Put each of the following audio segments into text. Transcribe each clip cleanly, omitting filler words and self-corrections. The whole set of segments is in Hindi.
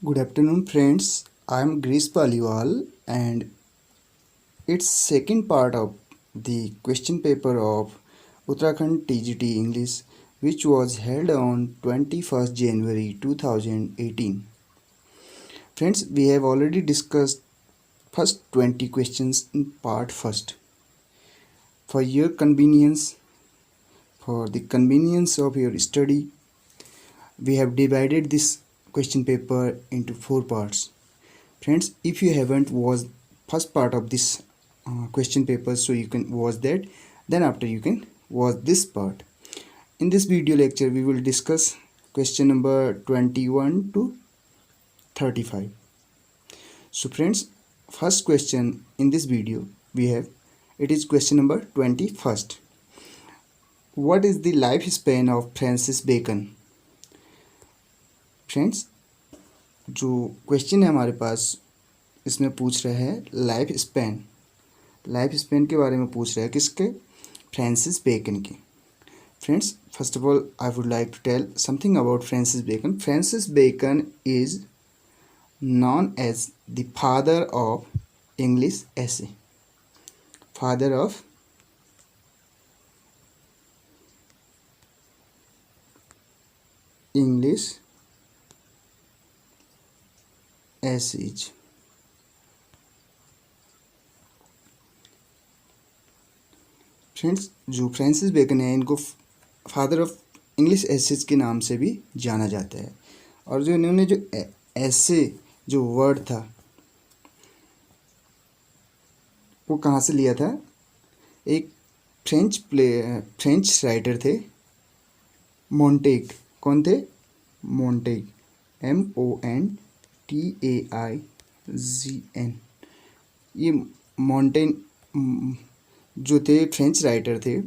Good afternoon, friends. I'm Grish Paliwal, and it's second part of the question paper of Uttarakhand TGT English, which was held on 21st January 2018. Friends, we have already discussed first 20 questions in part first. For your convenience, for the convenience of your study, we have divided this question paper into 4 parts. Friends, if you haven't watched first part of this question paper, so you can watch that, then after you can watch this part. In this video lecture we will discuss question number 21 to 35. So friends, first question in this video we have, it is question number 21st. What is the lifespan of Francis Bacon? Friends, जो क्वेश्चन है हमारे पास इसमें पूछ रहा है लाइफ स्पेन के बारे में पूछ रहा है, किसके? फ्रांसिस बेकन के. Friends, first of all I would like to tell something about Francis Bacon. Francis Bacon is known as the father of English essay. Father of English essays. Friends, जो फ्रांसिस बेकन है इनको फादर ऑफ इंग्लिश एसेज के नाम से भी जाना जाता है. और जो इन्होंने जो ऐसे जो वर्ड था वो कहाँ से लिया था? एक फ्रेंच राइटर थे, मोंटेग. कौन थे? मोंटेग. MONTAIGN. ये मोंटेन जो थे फ्रेंच राइटर थे,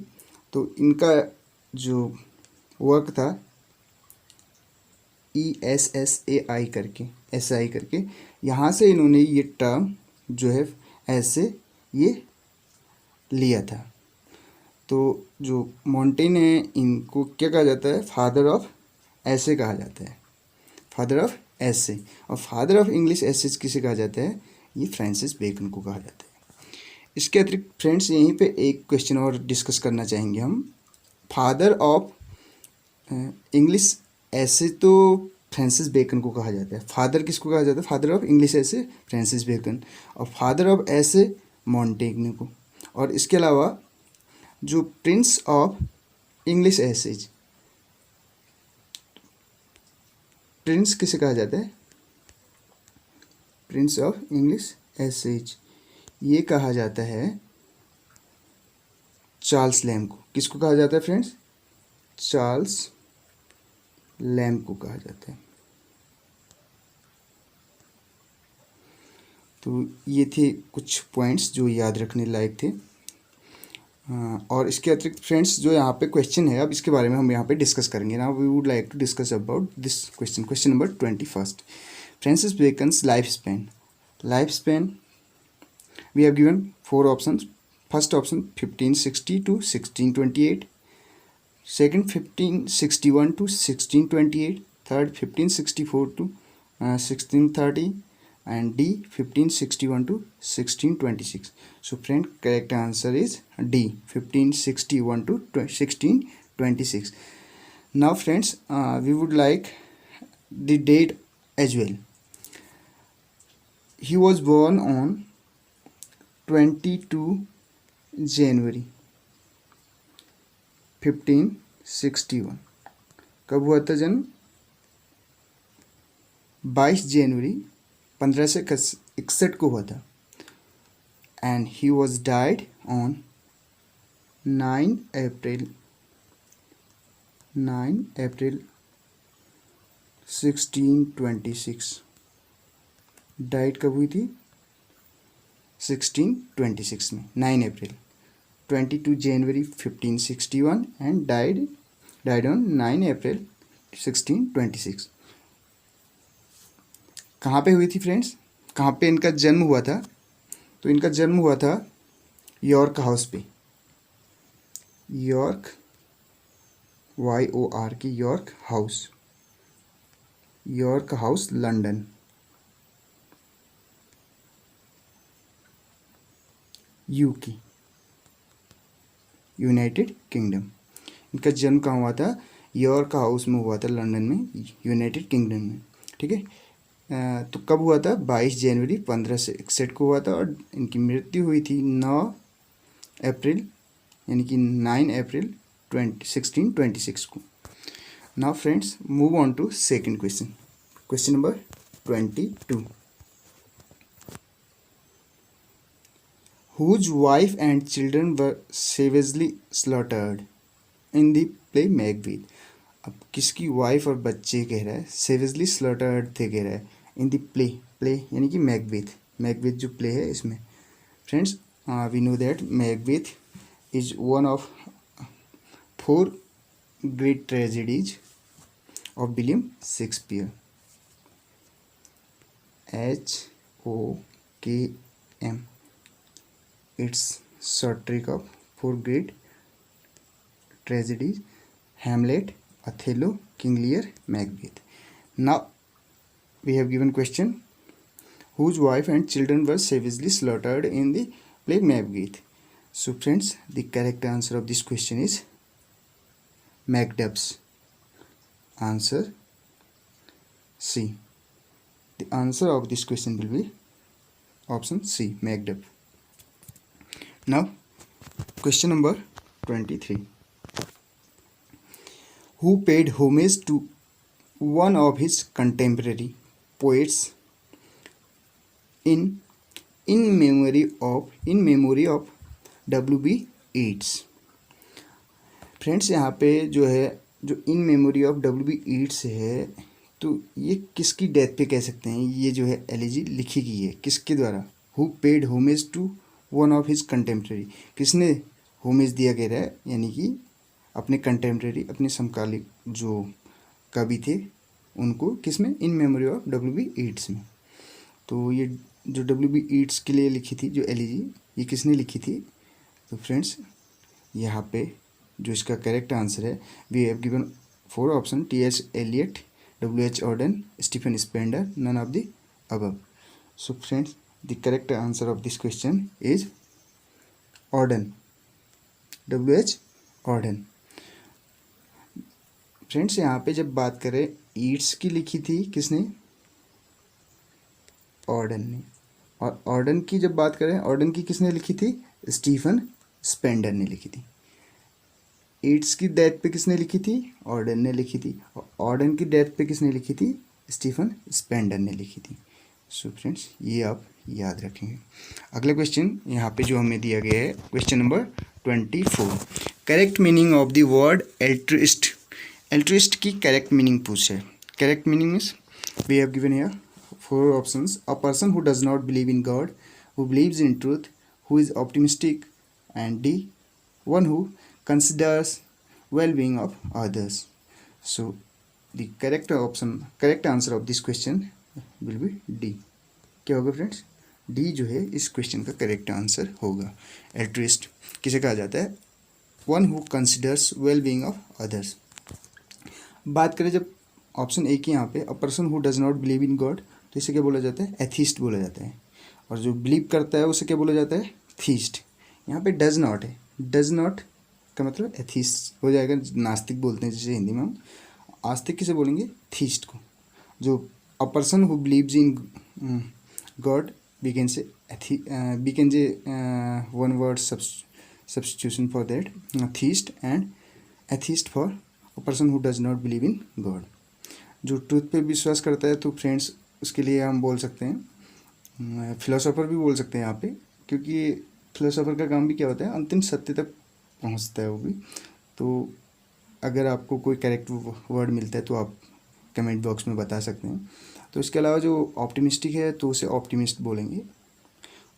तो इनका जो वर्क था ESSAI करके, SI करके, यहाँ से इन्होंने ये टर्म जो है ऐसे ये लिया था. तो जो मोंटेन है इनको क्या कहा जाता है? फादर ऑफ ऐसे कहा जाता है, फादर ऑफ ऐसे. और फादर ऑफ इंग्लिश एसेज किसे कहा जाता है? ये फ्रांसिस बेकन को कहा जाता है. इसके अतिरिक्त फ्रेंड्स यहीं पे एक क्वेश्चन और डिस्कस करना चाहेंगे हम. फादर ऑफ इंग्लिश ऐसे तो फ्रांसिस बेकन को कहा जाता है. फादर किसको कहा जाता है? Father of English essay Francis Bacon. और फादर ऑफ ऐसे मोंटेग्ने को. और इसके अलावा जो prince of English essays, prince किसे कहा जाता है? प्रिंस ऑफ इंग्लिश एसेज ये कहा जाता है चार्ल्स लैम्ब को. किसको कहा जाता है फ्रेंड्स? चार्ल्स लैम्ब को कहा जाता है. तो ये थे कुछ पॉइंट्स जो याद रखने लायक थे. और इसके अतिरिक्त फ्रेंड्स जो यहाँ पे क्वेश्चन है, अब इसके बारे में हम यहाँ पे डिस्कस करेंगे. Now we would like to discuss about this question number 21. Francis Bacon's life span we have given 4 options. First option 1560 to 1628, second 1561 to 1628, third 1564 to 1630, and D 1561 to 1626. So friend, correct answer is D 1561 to 1626. Now friends, we would like the date as well. He was born on 22 जनवरी 1561. कब हुआ था जन्म? 22 जनवरी 1561 को हुआ था. And he was died on 9 अप्रैल 1626. डाइड कब हुई थी? 1626 में, 9 अप्रैल. 22 जनवरी 1561 एंड डाइड ऑन 9 अप्रैल 1626. कहाँ पे हुई थी फ्रेंड्स? कहाँ पे इनका जन्म हुआ था? तो इनका जन्म हुआ था यॉर्क हाउस पे. York YORK, York house London. UK, United kingdom. इनका जन्म कहाँ हुआ था? यॉर्क हाउस में हुआ था, लंदन में, यूनाइटेड किंगडम में। ठीक है। तो कब हुआ था? 22 जनवरी 1561 को हुआ था, और इनकी मृत्यु हुई थी 9 अप्रैल, यानी कि 9 अप्रैल 1626 को। Now friends, move on to second question, question number 22। Whose wife and children were savagely slaughtered in the play Macbeth? अब किसकी वाइफ और बच्चे कह रहा है, सेवेजली स्लॉटर्ड थे कह रहा है, इन द प्ले, प्ले यानी कि मैकबेथ, मैकबेथ जो प्ले है इसमें। Friends, we know that Macbeth is one of 4 great tragedies of William Shakespeare. HOKM, it's short trick of 4 great tragedies: Hamlet, Othello, King Lear, Macbeth. Now we have given question, whose wife and children were savagely slaughtered in the play Macbeth? So friends, the correct answer of this question is Macduff's. Answer C. The answer of this question will be option C, Macduff. Now question number 23. Who paid homage to one of his contemporary poets in memory of W.B. Yeats? Friends, यहाँ पे जो है, जो in memory of W.B. Yeats है, तो ये किसकी डेथ पे कह सकते हैं? ये जो है एलिजी लिखी गई है किसके द्वारा? Who paid homage to one of his contemporary, किसने होमेज दिया कह रहा है, यानी कि अपने कंटेम्प्रेरी, अपने समकालिक जो कवि थे उनको, किसमें? In memory of W.B. Yeats में। तो ये जो W.B. Yeats के लिए लिखी थी जो एलिजी, ये किसने लिखी थी? तो फ्रेंड्स, यहाँ पे जो इसका करेक्ट आंसर है, we have given 4 option: T.S. Eliot, W.H. Auden, Stephen Spender, none of the above. So friends, the correct answer of this question is Auden, W.H. Auden. Friends, यहाँ पे जब बात करें, ईट्स की लिखी थी किसने? ऑर्डन ने। और ऑर्डन की जब बात करें, ऑर्डन की किसने लिखी थी? स्टीफन स्पेंडर ने लिखी थी। ईट्स की डेथ पे किसने लिखी थी? ऑर्डन ने लिखी थी। और ऑर्डन की डेथ पे किसने लिखी थी? स्टीफन स्पेंडर ने लिखी थी। सो फ्रेंड्स, ये आप याद रखेंगे। अगला क्वेश्चन यहाँ पे जो हमें दिया गया है, question number 24। Correct meaning of the word altruist. Altruist की करेक्ट मीनिंग पूछे। Correct meaning means we have given here 4 options: a person who does not believe in God, who believes in truth, who is optimistic, and D, one who considers well-being of others. So the correct answer of this question will be D. क्या होगा फ्रेंड्स? डी जो है इस क्वेश्चन का करेक्ट आंसर होगा। एल्ट्रिस्ट किसे कहा जाता है? One who considers well-being of others. बात करें जब ऑप्शन ए की, यहाँ पे a person who does not believe in God, तो इसे क्या बोला जाता है? एथिस्ट बोला जाता है। और जो बिलीव करता है उसे क्या बोला जाता है? थीस्ट। यहाँ पे डज नॉट है, डज नॉट का मतलब एथिस्ट हो जाएगा, नास्तिक बोलते हैं जिसे हिंदी में हम। आस्तिक किसे बोलेंगे? थीस्ट को। जो a person who believes in God, we can say one word substitution for that, theist, and atheist for a person who does not believe in God. जो ट्रूथ पे विश्वास करता है, तो फ्रेंड्स उसके लिए हम बोल सकते हैं फिलोसोफर भी बोल सकते हैं यहाँ पे, क्योंकि फिलोसोफर का काम भी क्या होता है? अंतिम सत्य तक पहुंचता है वो भी। तो अगर आपको कोई करेक्ट वर्ड मिलता है तो आप कमेंट बॉक्स में बता सकते हैं। तो इसके अलावा जो ऑप्टिमिस्टिक है, तो उसे ऑप्टिमिस्ट बोलेंगे।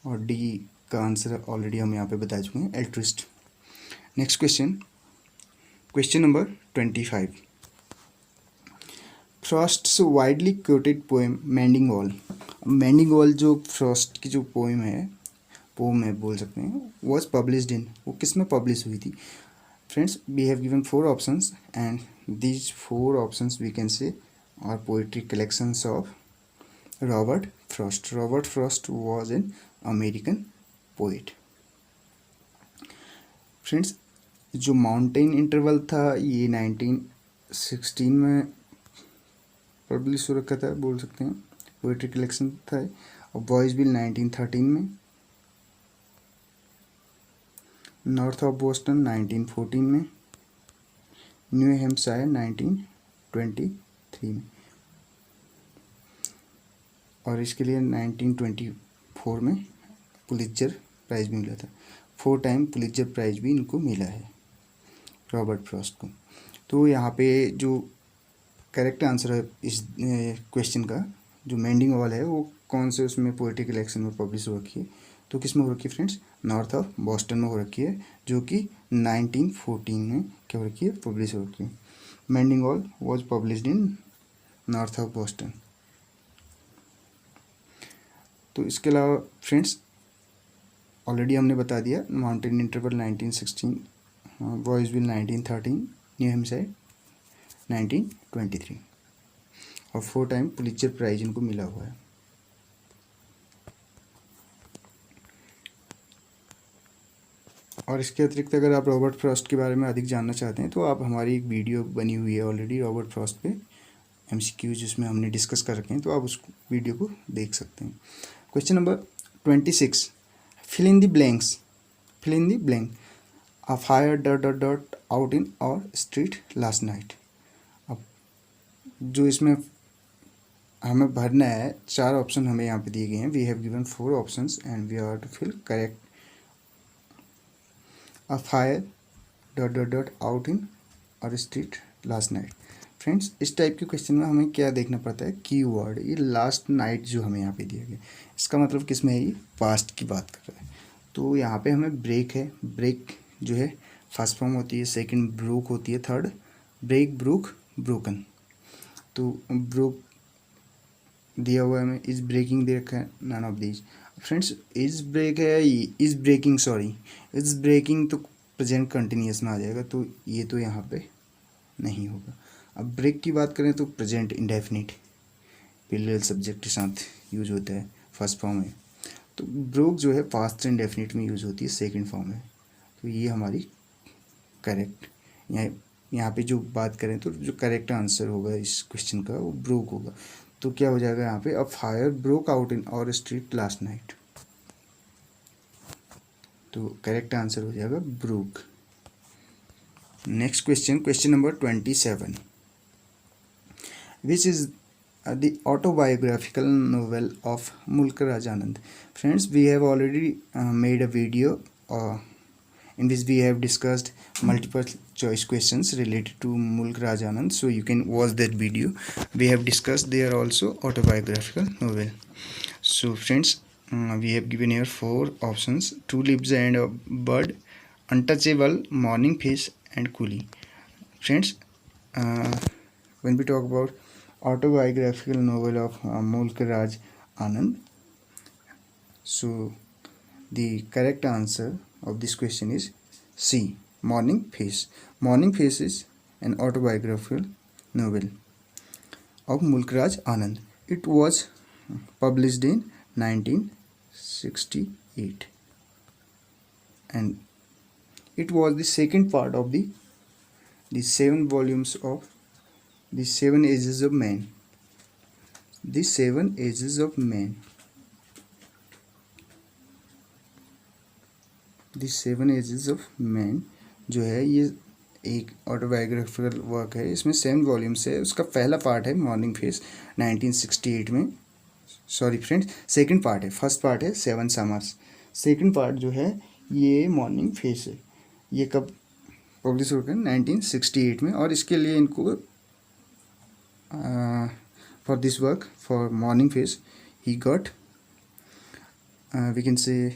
और डी का आंसर ऑलरेडी हम यहाँ पे बता चुके हैं, altruist. Next question, question number 25। Frost's widely quoted poem mending wall. Mending wall जो फ्रॉस्ट की जो पोएम है बोल सकते हैं, वॉज पब्लिश्ड इन, वो किस में पब्लिश हुई थी? Friends, we have given 4 options, and these 4 options we can say are poetry collections of Robert Frost. Robert Frost was an American poet. Friends जो माउंटेन इंटरवल था ये 1916 में पब्लिश हो रखा था, बोल सकते हैं पोएट्री कलेक्शन था। और वॉइसविल 1913 में, नॉर्थ ऑफ बोस्टन 1914 में, न्यू हैम्पशायर 1923 में, और इसके लिए 1924 में पुलित्जर प्राइज़ भी मिला था। 4 टाइम पुलित्जर प्राइज़ भी इनको मिला है रॉबर्ट फ्रॉस्ट को। तो यहाँ पे जो करेक्ट आंसर है इस क्वेश्चन का, जो मेंडिंग वॉल है वो कौन से उसमें पोएट्री कलेक्शन में पब्लिश हो रखी है, तो किस में हो रखी है फ्रेंड्स, नॉर्थ ऑफ बॉस्टन में हो रखी है, जो कि 1914 में क्या हो रखी है, पब्लिश हो रखी है। Mending wall was published in north of Boston. तो इसके अलावा फ्रेंड्स ऑलरेडी हमने बता दिया, माउंटेन इंटरवल 1916, वॉइसविल 1913, न्यू हैम्पशायर 1923, और 4 टाइम पुलित्जर प्राइज इनको मिला हुआ है। और इसके अतिरिक्त अगर आप रॉबर्ट फ्रॉस्ट के बारे में अधिक जानना चाहते हैं तो आप हमारी एक वीडियो बनी हुई है ऑलरेडी रॉबर्ट फ्रॉस्ट पे, MCQ जिसमें हमने डिस्कस कर रखे हैं, तो आप उस वीडियो को देख सकते हैं। Question number 26, fill in the blanks, fill in the blank, a fire dot dot dot out in our street last night. अब जो इसमें हमें भरना है, 4 ऑप्शन हमें यहाँ पे दिए गए हैं। We have given 4 options and we are to fill correct. A fire dot dot dot out in our street last night. Friends इस टाइप के क्वेश्चन में हमें क्या देखना पड़ता है, कीवर्ड। ये लास्ट नाइट जो हमें यहाँ पे दिया गया, इसका मतलब किस में है, ये पास्ट की बात कर रहा है। तो यहाँ पे हमें ब्रेक है, ब्रेक जो है फर्स्ट फॉर्म होती है, सेकंड ब्रोक होती है, थर्ड ब्रेक, ब्रोक, ब्रोकन। तो ब्रोक दिया हुआ है हमें, इज ब्रेकिंग दे रखा है, none of these. Friends is break है, is breaking, sorry is breaking तो प्रेजेंट कंटिन्यूस में आ जाएगा, तो ये तो यहाँ पे नहीं होगा। अब ब्रेक की बात करें तो प्रेजेंट इंडेफिनिट प्लूरल सब्जेक्ट के साथ यूज होता है फर्स्ट फॉर्म में। तो ब्रोक जो है पास्ट इंडेफिनिट में यूज होती है सेकंड फॉर्म में। तो ये हमारी करेक्ट, यहाँ पे जो बात करें तो जो करेक्ट आंसर होगा इस क्वेश्चन का वो ब्रोक होगा। तो क्या हो जाएगा यहाँ पे, a fire broke out in our street last night. तो करेक्ट आंसर हो जाएगा broke. Next question, question number 27, which is the autobiographical novel of Mulk Raj Anand. Friends, we have already made a video in which we have discussed multiple choice questions related to Mulk Raj Anand, so you can watch that video. We have discussed there also autobiographical novel. So friends, we have given here 4 options: Two Lips and a Bird, Untouchable, Morning Fish and Coolie. Friends, when we talk about autobiographical novel of Mulk Raj Anand, so the correct answer of this question is C, Morning Fish. Morning Fish is an autobiographical novel of Mulk Raj Anand. It was published in 1968 and it was the second part of the 7 volumes of The 7 Ages of Man. The 7 Ages of Man. The 7 Ages of Man जो है ये एक ऑटोबायोग्राफिकल वर्क है। इसमें 7 वॉल्यूम्स है। उसका पहला पार्ट है मॉर्निंग फेस 1968 में, सॉरी फ्रेंड्स सेकंड पार्ट है, फर्स्ट पार्ट है 7 समर्स, सेकंड पार्ट जो है ये मॉर्निंग फेस है। ये कब पब्लिश हो गया, 1968 में। और इसके लिए इनको for this work, for Morning Face, he got we can say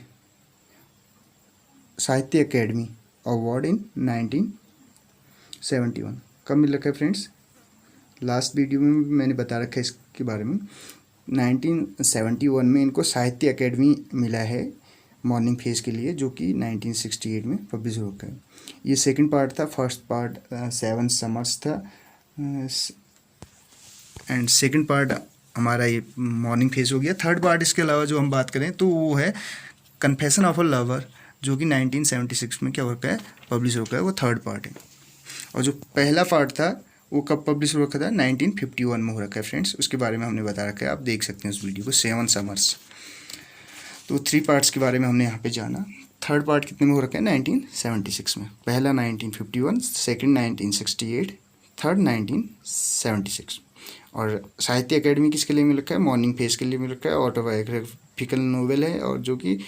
साहित्य अकेडमी अवार्ड इन 1971। कब मिल रखा है फ्रेंड्स, लास्ट वीडियो में मैंने बता रखा है इसके बारे में। 1971 में इनको साहित्य अकेडमी मिला है मॉर्निंग फेस के लिए, जो कि 1968 में पब्लिश हो रखा है। ये सेकंड पार्ट था, फर्स्ट पार्ट 7 समर्स था एंड सेकंड पार्ट हमारा ये मॉर्निंग फेस हो गया। थर्ड पार्ट इसके अलावा जो हम बात करें तो वो है कन्फेशन ऑफ अ लवर जो कि 1976 में क्या हो रखा है, पब्लिश हो रखा है, वो थर्ड पार्ट है। और जो पहला पार्ट था वो कब पब्लिश हो रखा था, 1951 में हो रखा है फ्रेंड्स, उसके बारे में हमने बता रखा है, आप देख सकते हैं उस वीडियो को, 7 समर्स। तो 3 पार्ट्स के बारे में हमने यहाँ पे जाना। थर्ड पार्ट कितने में हो रखा है, 1976 में। पहला 1951, सेकंड 1968, थर्ड 1976। और साहित्य अकेडमी किसके लिए मिल रखा है, मॉर्निंग फेज के लिए मिल रखा है। ऑटोबायोग्राफिकल नोवेल है और जो कि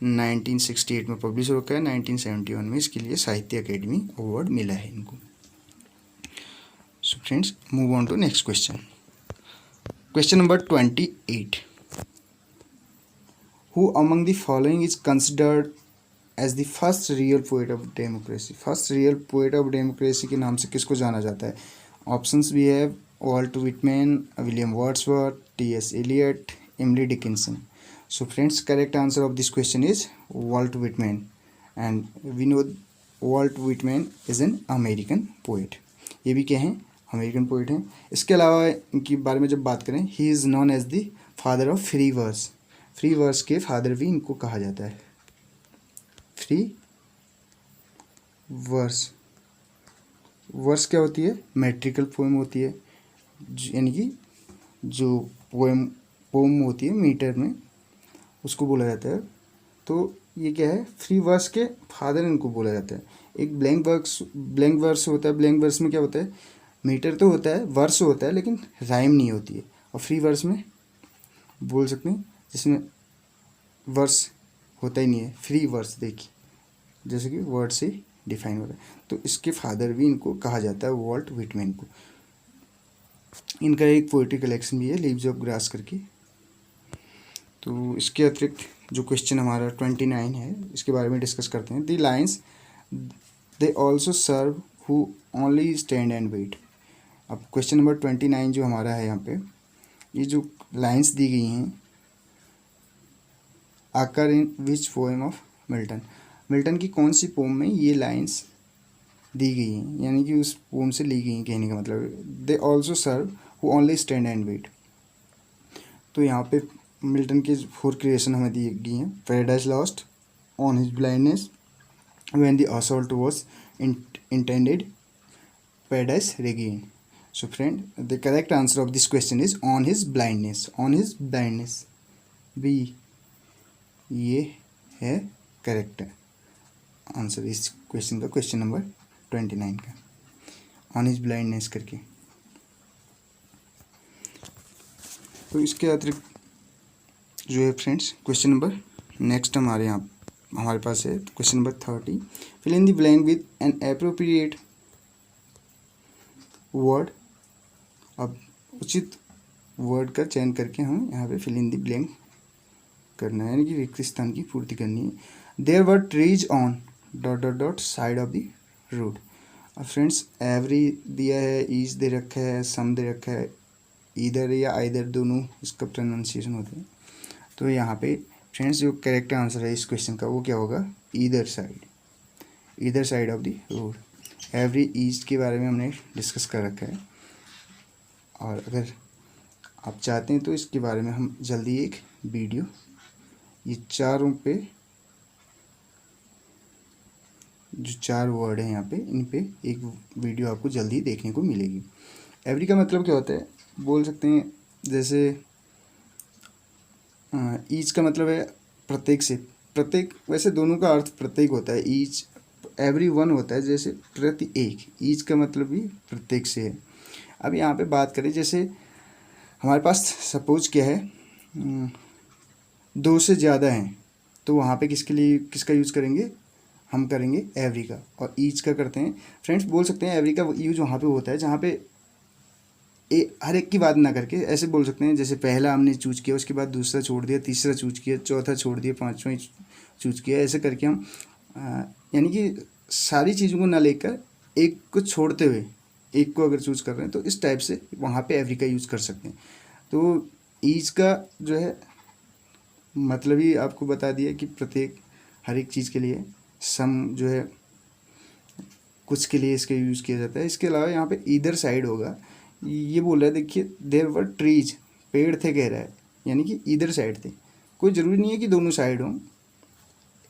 1968 में पब्लिश हो रखा है, 1971 में इसके लिए साहित्य अकेडमी अवार्ड मिला है इनको। So friends, move on to next question. Question number 28। Who among the following is considered as the first real poet of democracy? First real poet of democracy के नाम से किसको जाना जाता है? ऑप्शंस भी है, Walt Whitman, William Wordsworth, T S. Eliot, Emily Dickinson. So friends, correct answer of this question is Walt Whitman, and we know Walt Whitman is an American poet. ये भी क्या हैं, अमेरिकन पोएट हैं। इसके अलावा इनके बारे में जब बात करें, he is known as the father of free verse. Free verse के फादर भी इनको कहा जाता है। फ्री वर्स, वर्स क्या होती है, मेट्रिकल पोएम होती है, यानी कि जो पोम होती है मीटर में, उसको बोला जाता है। तो ये क्या है, फ्री वर्स के फादर इनको बोला जाता है। एक ब्लैंक वर्स होता है। ब्लैंक वर्स में क्या होता है, मीटर तो होता है, वर्स होता है, लेकिन राइम नहीं होती है। और फ्री वर्स में बोल सकते हैं जिसमें वर्स होता ही नहीं है, फ्री वर्स। देखिए, जैसे कि वर्ड से डिफाइन हो रहा है। तो इसके फादर भी इनको कहा जाता है, वॉल्ट विटमैन को। इनका एक पोएट्री कलेक्शन भी है, लीव्स ऑफ ग्रास करके। तो इसके अतिरिक्त जो क्वेश्चन हमारा 29 है, इसके बारे में डिस्कस करते हैं। The lines they also serve who only stand and wait. अब क्वेश्चन नंबर 29 जो हमारा है यहाँ पे, ये जो लाइन्स दी गई हैं, occur in which poem of Milton. Milton की कौन सी पोम में ये लाइन्स दी गई हैं, यानी कि उस पोम से ली गई हैं, कहने का मतलब। They also serve who only stand and wait. तो यहाँ पे मिल्टन के 4 क्रिएशन हमें दी गई हैं। Paradise Lost, on his blindness, when the assault was intended, Paradise Regained. So friend, the correct answer of this question is on his blindness. On his blindness B, ये है करेक्ट आंसर इस क्वेश्चन का, क्वेश्चन नंबर 29 का, ऑन हिज ब्लाइंडनेस करके। तो इसके अतिरिक्त जो है फ्रेंड्स, क्वेश्चन नंबर नेक्स्ट हमारे पास है question number 30। Fill in the blank with an appropriate word. अब उचित वर्ड का चयन करके हम यहाँ पे फिल इन द ब्लैंक करना है, यानी कि रिक्त स्थान की पूर्ति करनी है। There were trees on dot dot dot side of the road. अब फ्रेंड्स, एवरी दिया है, ईच दे रखा है, सम दे रखा है, इधर या आइदर दोनों इसका प्रोनाउंसिएशन होता है। तो यहाँ पे फ्रेंड्स जो करेक्ट आंसर है इस क्वेश्चन का, वो क्या होगा, either side, either side of the road. Every each के बारे में हमने डिस्कस कर रखा है, और अगर आप चाहते हैं तो इसके बारे में हम जल्दी एक वीडियो, ये चारों पे जो 4 वर्ड हैं यहाँ पे, इन पे एक वीडियो आपको जल्दी देखने को मिलेगी। एवरी का मतलब क्या होता है, बोल सकते हैं जैसे ईच का मतलब है प्रत्येक से, प्रत्येक, वैसे दोनों का अर्थ प्रत्येक होता है। ईच, एवरी वन होता है जैसे प्रति एक, ईच का मतलब भी प्रत्येक से है। अब यहाँ पे बात करें, जैसे हमारे पास सपोज क्या है, 2 से ज़्यादा हैं, तो वहाँ पे किसके लिए किसका यूज़ करेंगे, हम करेंगे एवरी का। और ईच का करते हैं फ्रेंड्स, बोल सकते हैं एवरी का यूज वहाँ पे होता है जहाँ पे हर एक की बात ना करके ऐसे बोल सकते हैं, जैसे पहला हमने चूज किया, उसके बाद दूसरा छोड़ दिया, तीसरा चूज किया, चौथा छोड़ दिया, पाँचवा चूज किया, ऐसे करके हम यानी कि सारी चीज़ों को ना लेकर एक को छोड़ते हुए एक को अगर चूज कर रहे हैं, तो इस टाइप से वहाँ पे एवरी का यूज़ कर सकते हैं। तो ईच का जो है मतलब ही आपको बता दिया कि प्रत्येक, हर एक चीज़ के लिए। सम जो है कुछ के लिए इसका यूज़ किया जाता है। इसके अलावा यहाँ पे ईदर साइड होगा, ये बोल रहा है, देखिए देयर वर ट्रीज, पेड़ थे कह रहा है, यानी कि ईदर साइड थे। कोई ज़रूरी नहीं है कि दोनों साइड हों,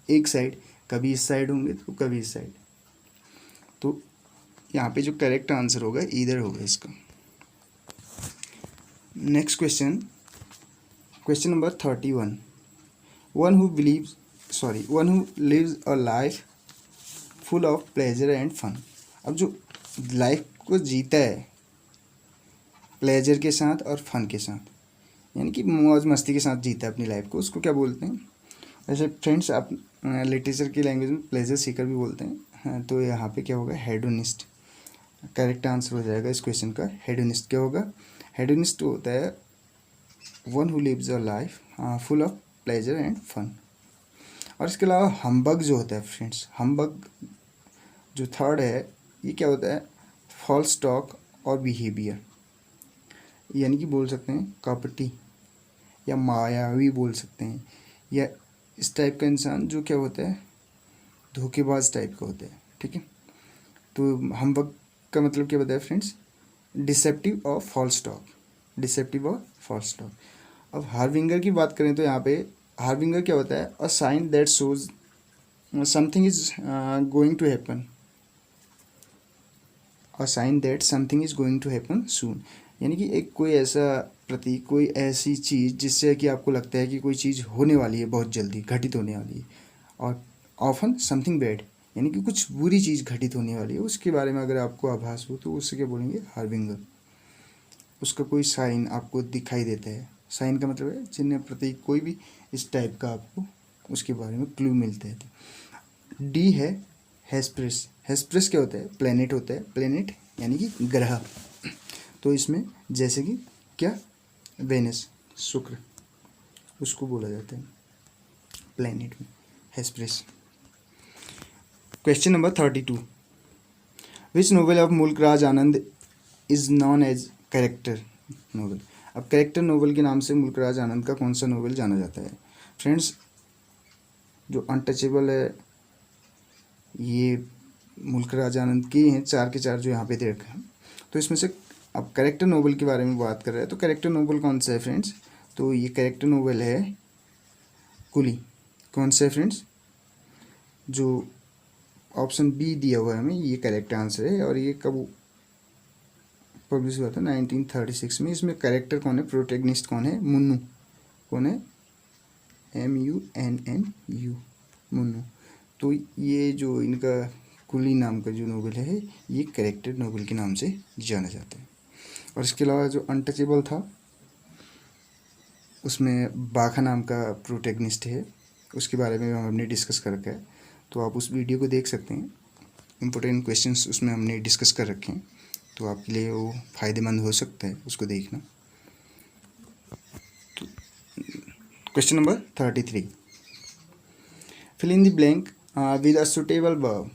एक साइड, कभी इस साइड होंगे तो कभी इस साइड। तो यहाँ पे जो करेक्ट आंसर होगा ईदर होगा इसका। Next question, question number 31। One who lives a life full of pleasure and fun. अब जो लाइफ को जीता है प्लेजर के साथ और फन के साथ, यानी कि मौज मस्ती के साथ जीता है अपनी लाइफ को, उसको क्या बोलते हैं? वैसे फ्रेंड्स आप लिटरेचर की लैंग्वेज में प्लेजर सीकर भी बोलते हैं। हाँ, तो यहाँ पे क्या होगा? हेडोनिस्ट करेक्ट आंसर हो जाएगा इस क्वेश्चन का। हेडोनिस्ट क्या होगा? हेडोनिस्ट होता है one who lives a life full of pleasure and fun. और इसके अलावा हम्बग जो होता है फ्रेंड्स, हम्बग जो थर्ड है, ये क्या होता है? फॉल्स टॉक और बिहेवियर, यानी कि बोल सकते हैं कपटी या मायावी बोल सकते हैं, या इस टाइप का इंसान जो क्या होता है? धोखेबाज टाइप का होता है। ठीक है, तो हम्बग का मतलब क्या बताया फ्रेंड्स? डिसेप्टिव और फॉल्स टॉक, डिसेप्टिव और फॉल्स टॉक। अब हार्बिंगर की बात करें तो यहाँ पे हार्बिंगर क्या होता है? A sign that shows something is going to happen, a sign that something is going to happen soon, यानी कि एक कोई ऐसा प्रतीक, कोई ऐसी चीज़ जिससे कि आपको लगता है कि कोई चीज़ होने वाली है, बहुत जल्दी घटित होने वाली है। और ऑफन समथिंग बैड, यानी कि कुछ बुरी चीज़ घटित होने वाली है, उसके बारे में अगर आपको आभास हो तो उससे क्या बोलेंगे? हार्बिंगर। उसका कोई साइन आपको दिखाई देता है, साइन का मतलब है चिन्ह, प्रतीक, कोई भी इस टाइप का आपको उसके बारे में क्लू मिलता है। तो डी है हेस्प्रेस। हेस्प्रेस क्या होता है? प्लेनेट होता है, प्लेनेट यानी कि ग्रह। तो इसमें जैसे कि क्या? वेनस, शुक्र, उसको बोला जाता है प्लेनेट में Hesperus. Question number 32। Which novel of Mulk Raj Anand is known as character novel. अब कैरेक्टर नोवेल के नाम से मुल्क राज आनंद का कौन सा नोवेल जाना जाता है? फ्रेंड्स, जो अनटचेबल है ये मुल्क राज आनंद के हैं, 4 के 4 जो यहाँ पे दे रखे हैं। तो इसमें से अब कैरेक्टर नोवेल के बारे में बात कर रहे हैं, तो कैरेक्टर नोवेल कौन सा है फ्रेंड्स? तो ये कैरेक्टर नोवेल है कुली। कौन सा है फ्रेंड्स? जो ऑप्शन बी दिया हुआ है हमें, ये करेक्ट आंसर है। और ये कब पब्लिश हुआ था? 1936 में। इसमें कैरेक्टर कौन है? प्रोटैगनिस्ट कौन है? मुन्नू। कौन है? MUNNU, मुन्नू। तो ये जो इनका कुली नाम का जो नोवेल है, ये कैरेक्टर नोवेल के नाम से जाना जाता है। और इसके अलावा जो अनटचेबल था उसमें बाघा नाम का प्रोटैगनिस्ट है, उसके बारे में हमने डिस्कस कर रखा है, तो आप उस वीडियो को देख सकते हैं। इम्पोर्टेंट क्वेश्चंस उसमें हमने डिस्कस कर रखे हैं, तो आपके लिए वो फ़ायदेमंद हो सकता है उसको देखना। तो question number 33। Fill in the blank with a suitable verb.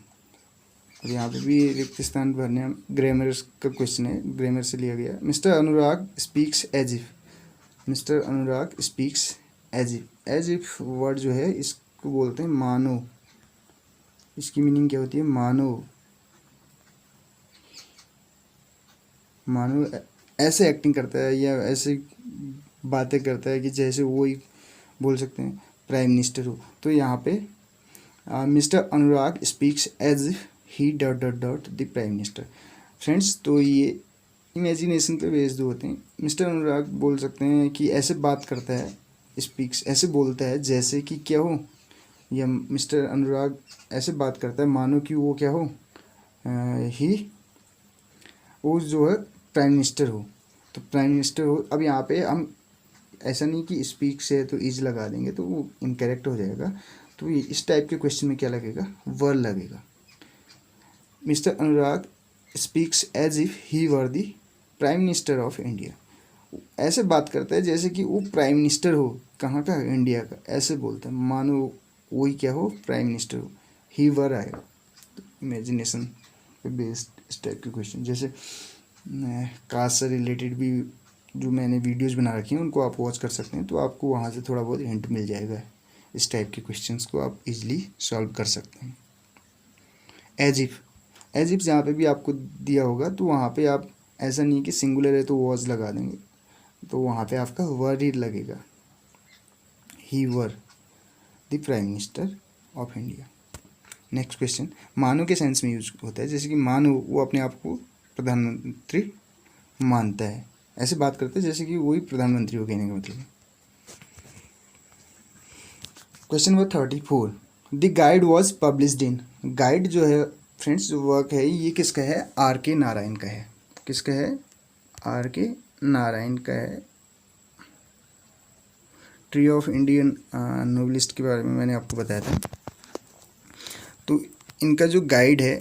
और यहाँ पे भी रिक्त स्थान भरने, ग्रामर का क्वेश्चन है, ग्रामर से लिया गया। Mister Anurag speaks as if. Mister Anurag speaks as if. As if word जो है इसको बोलते हैं मानो। इसकी मीनिंग क्या होती है? मानो, मानो ऐसे एक्टिंग करता है या ऐसे बातें करता है कि जैसे वो ही बोल सकते हैं प्राइम मिनिस्टर हो। तो यहाँ पे Mister Anurag speaks as he dot dot dot the prime minister. Friends, तो ये इमेजिनेशन पे बेस्ड होते हैं। मिस्टर अनुराग बोल सकते हैं कि ऐसे बात करता है, स्पीक्स ऐसे बोलता है जैसे कि क्या हो, या मिस्टर अनुराग ऐसे बात करता है मानो कि वो क्या हो, ही वो जो है प्राइम मिनिस्टर हो। तो प्राइम मिनिस्टर हो। अब यहाँ पे हम ऐसा नहीं कि स्पीक से तो इज लगा देंगे तो वो इनकरेक्ट हो जाएगा। तो ये इस टाइप के क्वेश्चन में क्या लगेगा? वर लगेगा। Mister Anurag speaks as if he were the prime minister of India. ऐसे बात करता है जैसे कि वो प्राइम मिनिस्टर हो, कहाँ का? इंडिया का। ऐसे बोलता है मानो वही क्या हो, प्राइम मिनिस्टर हो। ही वर आएगा। तो इमेजिनेशन पे बेस्ड इस टाइप के क्वेश्चन, जैसे कास्ट से रिलेटेड भी जो मैंने वीडियोस बना रखी हैं उनको आप वॉच कर सकते हैं, तो आपको वहाँ से थोड़ा बहुत हिंट मिल जाएगा। इस टाइप के क्वेश्चंस को आप इजीली सॉल्व कर सकते हैं। एज इफ, एज इफ जहाँ पे भी आपको दिया होगा तो वहाँ पे आप ऐसा नहीं कि सिंगुलर है तो वॉज लगा देंगे, तो वहाँ पे आपका वर ही लगेगा। He were the prime minister of India. Next question, मानो के सेंस में यूज होता है, जैसे कि मानो वो अपने आप को प्रधानमंत्री मानता है, ऐसे बात करते हैं जैसे कि वही प्रधानमंत्री हो कहने का मतलब है। Question number 34, the guide was published in, guide जो है फ्रेंड्स जो वर्क है ये किसका है, आर के नारायण का है। किसका है, आर के नारायण का है। ट्री ऑफ इंडियन नोवेलिस्ट के बारे में मैंने आपको बताया था। तो इनका जो गाइड है,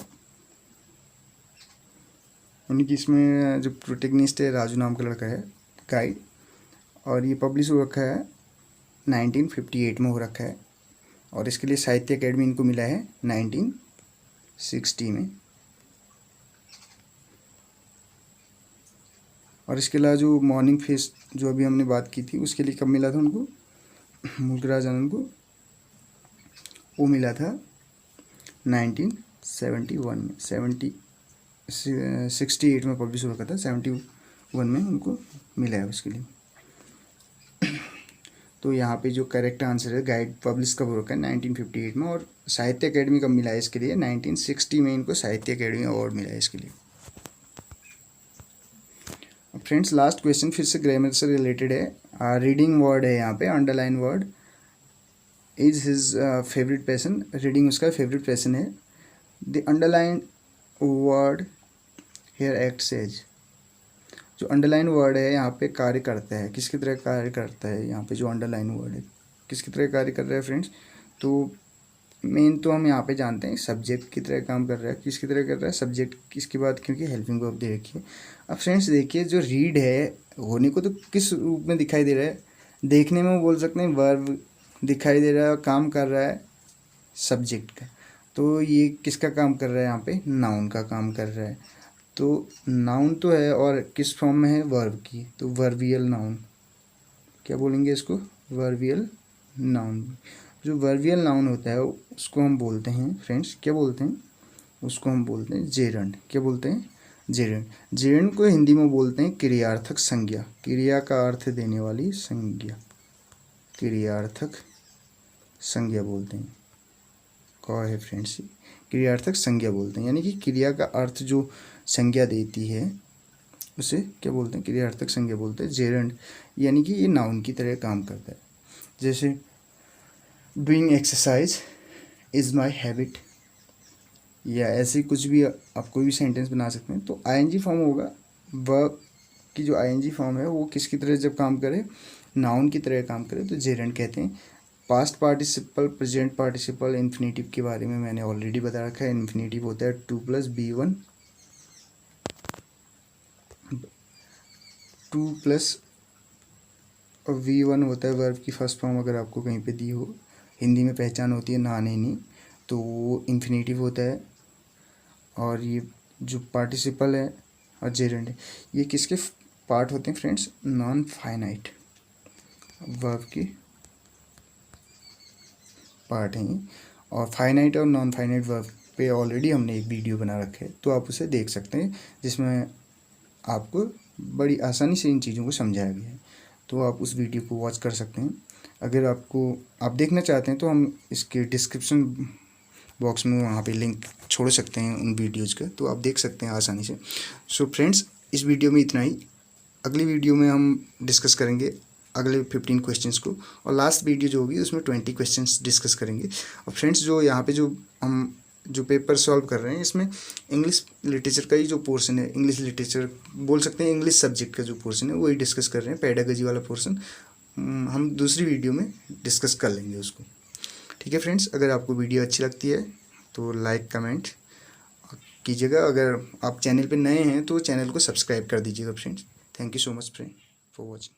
यानी कि इसमें जो प्रोटेगनिस्ट है राजू नाम का लड़का है गाइड, और ये पब्लिश हो रखा है 1958 में हो रखा है, और इसके लिए साहित्य अकेडमी इनको मिला है 1960 में। और इसके अलावा जो मॉर्निंग फेस्ट जो अभी हमने बात की थी उसके लिए कब मिला था उनको, मुल्कराज आनंद को, वो मिला था 1971 में, 68 में पब्लिश हो रखा था, 71 में उनको मिला है उसके लिए। तो यहाँ पे जो करेक्ट आंसर है, गाइड पब्लिश कब हो रखा है 1958 में, और साहित्य अकेडमी कब मिला है इसके लिए, 1960 में इनको साहित्य अकेडमी अवार्ड मिला है इसके लिए। फ्रेंड्स लास्ट क्वेश्चन फिर से ग्रामर से रिलेटेड है, रीडिंग वर्ड है यहाँ पे, underline word, is his favourite passion, reading उसका फेवरेट पैसन है। The underline word here acts as, जो अंडरलाइन वर्ड है यहाँ पे कार्य करता है, किसकी तरह कार्य करता है, यहाँ पे जो अंडरलाइन वर्ड है किसकी तरह कार्य कर रहा है फ्रेंड्स, तो मेन तो हम यहाँ पे जानते हैं सब्जेक्ट की तरह काम कर रहा है। किसकी तरह कर रहा है, सब्जेक्ट किसकी बात, क्योंकि हेल्पिंग वर्ब दे रखी है। अब फ्रेंड्स देखिए जो रीड है होने को तो किस रूप में दिखाई दे रहा है, देखने में वो बोल सकते हैं वर्ब दिखाई दे रहा है, और काम कर रहा है सब्जेक्ट का, तो ये किसका काम कर रहा है, यहाँ पे नाउन का काम कर रहा है। तो नाउन तो है और किस फॉर्म में है, वर्ब की, तो वर्बियल नाउन, क्या बोलेंगे इसको, वर्बियल नाउन। जो वर्बियल नाउन होता है उसको हम बोलते हैं फ्रेंड्स, क्या बोलते हैं, उसको हम बोलते हैं जेरंड। क्या बोलते हैं, जेरंड। जेरंड को हिंदी में बोलते हैं क्रियार्थक संज्ञा, क्रिया का अर्थ देने वाली संज्ञा, क्रियार्थक संज्ञा बोलते हैं। कौन है फ्रेंड्स, क्रियार्थक संज्ञा बोलते हैं, यानी कि क्रिया का अर्थ जो संज्ञा देती है उसे क्या बोलते हैं, क्रियार्थक संज्ञा बोलते हैं। जेरंड यानी कि ये नाउन की तरह काम करता है, जैसे doing exercise is my habit, या ऐसे कुछ भी आप कोई भी सेंटेंस बना सकते हैं। तो आईएनजी फॉर्म होगा, वर्ब की जो आईएनजी फॉर्म है वो किसकी तरह जब काम करे, नाउन की तरह काम करे, तो जेरंड कहते हैं। Past participle, present participle, infinitive के बारे में मैंने ऑलरेडी बता रखा है। इन्फिनेटिव होता है 2 + B1, 2 + V1 होता है वर्ब की फर्स्ट फॉर्म, अगर आपको कहीं पे दी हो, हिंदी में पहचान होती है नहाने नहीं, तो वो इन्फिनेटिव होता है। और ये जो पार्टिसिपल है और जेरंड है, ये किसके पार्ट होते हैं फ्रेंड्स, नॉन फाइनाइट वर्ब के पार्ट हैं। और फाइनाइट और नॉन फाइनाइट वर्ब पे ऑलरेडी हमने एक वीडियो बना रखा है, तो आप उसे देख सकते हैं, जिसमें आपको बड़ी आसानी से इन चीज़ों को समझाया गया है, तो आप उस वीडियो को वॉच कर सकते हैं। अगर आप देखना चाहते हैं तो हम इसके डिस्क्रिप्शन बॉक्स में वहाँ पे लिंक छोड़ सकते हैं उन वीडियोज़ का, तो आप देख सकते हैं आसानी से। सो फ्रेंड्स इस वीडियो में इतना ही, अगली वीडियो में हम डिस्कस करेंगे अगले 15 क्वेश्चंस को, और लास्ट वीडियो जो होगी उसमें 20 क्वेश्चंस डिस्कस करेंगे। और फ्रेंड्स जो यहाँ पे जो हम जो पेपर सॉल्व कर रहे हैं इसमें इंग्लिश लिटरेचर का ही जो पोर्शन है, इंग्लिश लिटरेचर बोल सकते हैं, इंग्लिश सब्जेक्ट का जो पोर्शन है वही डिस्कस कर रहे हैं। पेडागोजी वाला पोर्शन हम दूसरी वीडियो में डिस्कस कर लेंगे उसको। ठीक है फ्रेंड्स, अगर आपको वीडियो अच्छी लगती है तो लाइक कमेंट कीजिएगा। अगर आप चैनल पे नए हैं तो चैनल को सब्सक्राइब कर दीजिएगा friends. Thank you so much friend for watching.